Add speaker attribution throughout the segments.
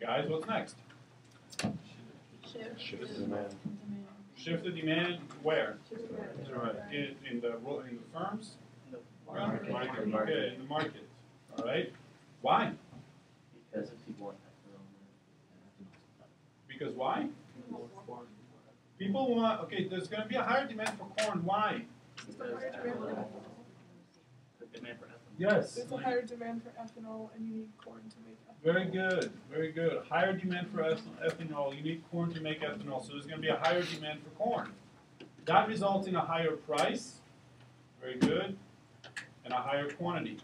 Speaker 1: Guys, what's next?
Speaker 2: Shift the demand.
Speaker 1: Shift the demand where?
Speaker 2: Right.
Speaker 1: In the firms?
Speaker 2: Market.
Speaker 1: Okay, in the market. All right. Why?
Speaker 3: Because people want
Speaker 1: Because why? People want. Okay, there's going to be a higher demand for corn. Why?
Speaker 3: demand for ethanol.
Speaker 1: Yes.
Speaker 4: There's a higher demand for ethanol, and you need corn to make ethanol.
Speaker 1: Very good, very good. Higher demand for ethanol. You need corn to make ethanol, so there's going to be a higher demand for corn. That results in a higher price. Very good. And a higher quantity.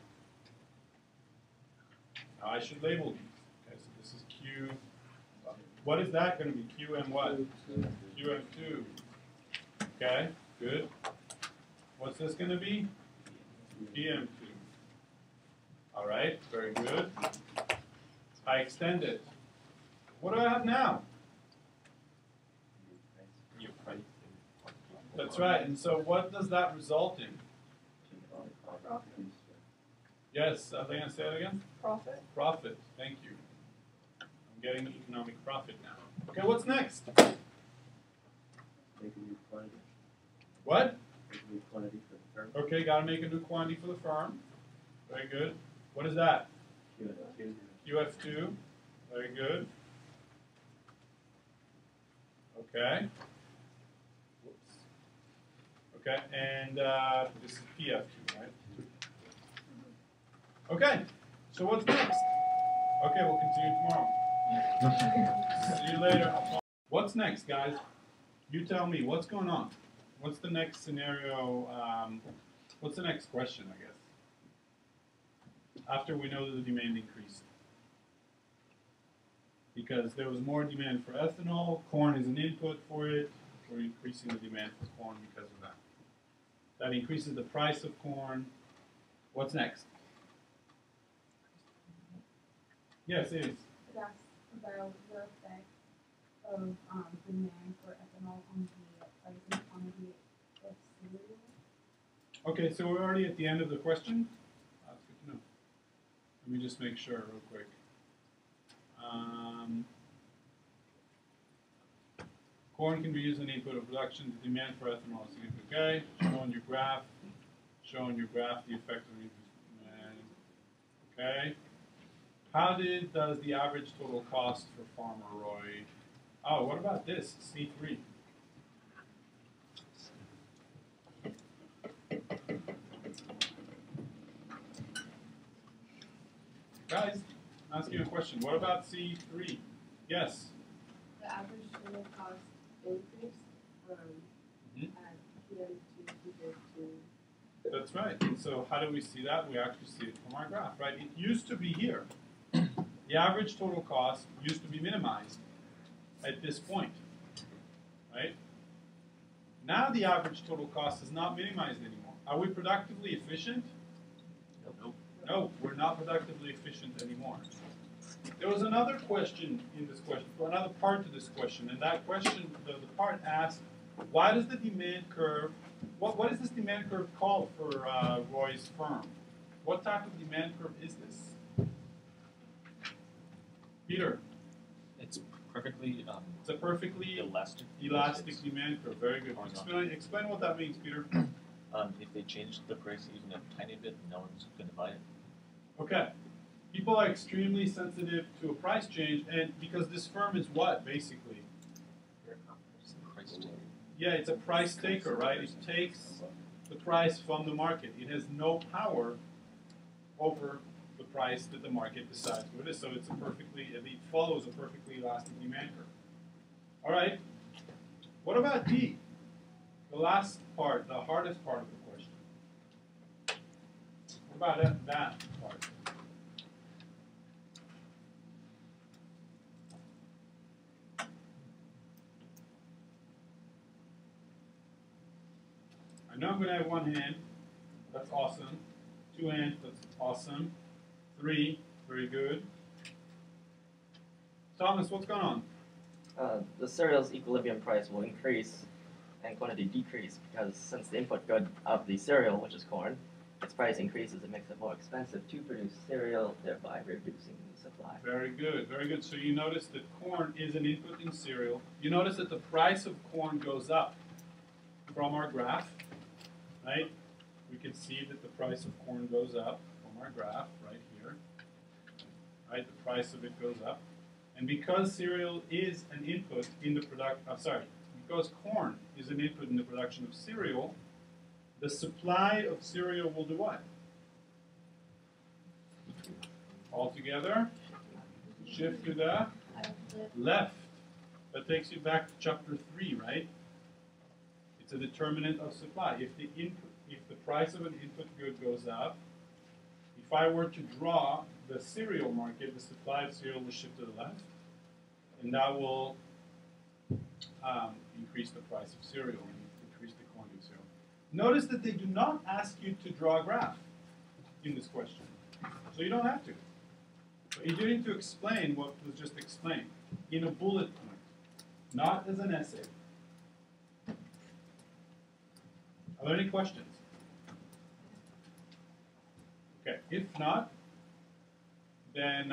Speaker 1: Now I should label these. Okay, so this is Q. What is that going to be? Q and what? QM2. Okay, good. What's this going to be? PM2. All right, very good. I extend it. What do I have now? That's right. And so what does that result in?
Speaker 4: Profit.
Speaker 1: Yes, Elena, say it again.
Speaker 4: Profit.
Speaker 1: Profit. Thank you. I'm getting economic profit now. Okay, what's next?
Speaker 3: Make a new quantity.
Speaker 1: What?
Speaker 3: Make a new quantity for the firm.
Speaker 1: Okay, got to make a new quantity for the firm. Very good. What is that? QF2. Very good. Okay. Whoops. Okay, and this is PF2, right? Okay, so what's next? Okay, we'll continue tomorrow. See you later. What's next, guys? You tell me. What's going on? What's the next scenario? What's the next question, I guess? After we know that the demand increased. Because there was more demand for ethanol, corn is an input for it, we're increasing the demand for corn because of that. That increases the price of corn. What's next? Yes, it is.
Speaker 5: That's about the effect of demand for ethanol on the price and quantity of cereal.
Speaker 1: Okay, so we're already at the end of the question. That's good to know. Let me just make sure real quick. Corn can be used as an input of production. The demand for ethanol is significant. Okay, showing your graph the effect of increased demand. Okay. How does the average total cost for Farmer Roy? Oh, what about this? C3. Guys, I'm asking you a question. What about C3? Yes.
Speaker 5: The average total cost increase from at PM2 compared to.
Speaker 1: That's right. And so how do we see that? We actually see it from our graph, right? It used to be here. The average total cost used to be minimized at this point, right? Now the average total cost is not minimized anymore. Are we productively efficient?
Speaker 3: Nope.
Speaker 1: No, we're not productively efficient anymore. There was another question in this question, or another part to this question, and that question, the part asked, why does the demand curve, what is this demand curve called for Roy's firm? What type of demand curve is this? Peter?
Speaker 2: It's perfectly
Speaker 1: It's a perfectly
Speaker 2: elastic.
Speaker 1: demand curve. Very good. Explain what that means, Peter.
Speaker 2: If they change the price even a tiny bit, no one's going to buy it.
Speaker 1: Okay. People are extremely sensitive to a price change, and because this firm is what, basically?
Speaker 2: Price taker.
Speaker 1: Yeah, it's a price taker, right? It takes the price from the market. It has no power over the price that the market decides what it is. So it follows a perfectly elastic demand curve. All right. What about D? The last part, the hardest part of the question. What about that part? I know I'm going to have one hand. That's awesome. 2 hands. That's awesome. 3. Very good. Thomas, what's going on?
Speaker 6: The cereal's equilibrium price will increase and quantity decrease because since the input good of the cereal, which is corn, its price increases, it makes it more expensive to produce cereal, thereby reducing the supply.
Speaker 1: Very good, very good. So you notice that corn is an input in cereal. You notice that the price of corn goes up from our graph, right? We can see that the price of corn goes up from our graph right here. Right, the price of it goes up. And because cereal is an input in the because corn is an input in the production of cereal, the supply of cereal will do what? Altogether, shift to the left. That takes you back to chapter 3, right? It's a determinant of supply. If the price of an input good goes up, if I were to draw the cereal market, the supply of cereal will shift to the left, and that will increase the price of cereal and increase the quantity of cereal. Notice that they do not ask you to draw a graph in this question, so you don't have to. But you do need to explain what was just explained in a bullet point, not as an essay. Are there any questions? Okay, if not, then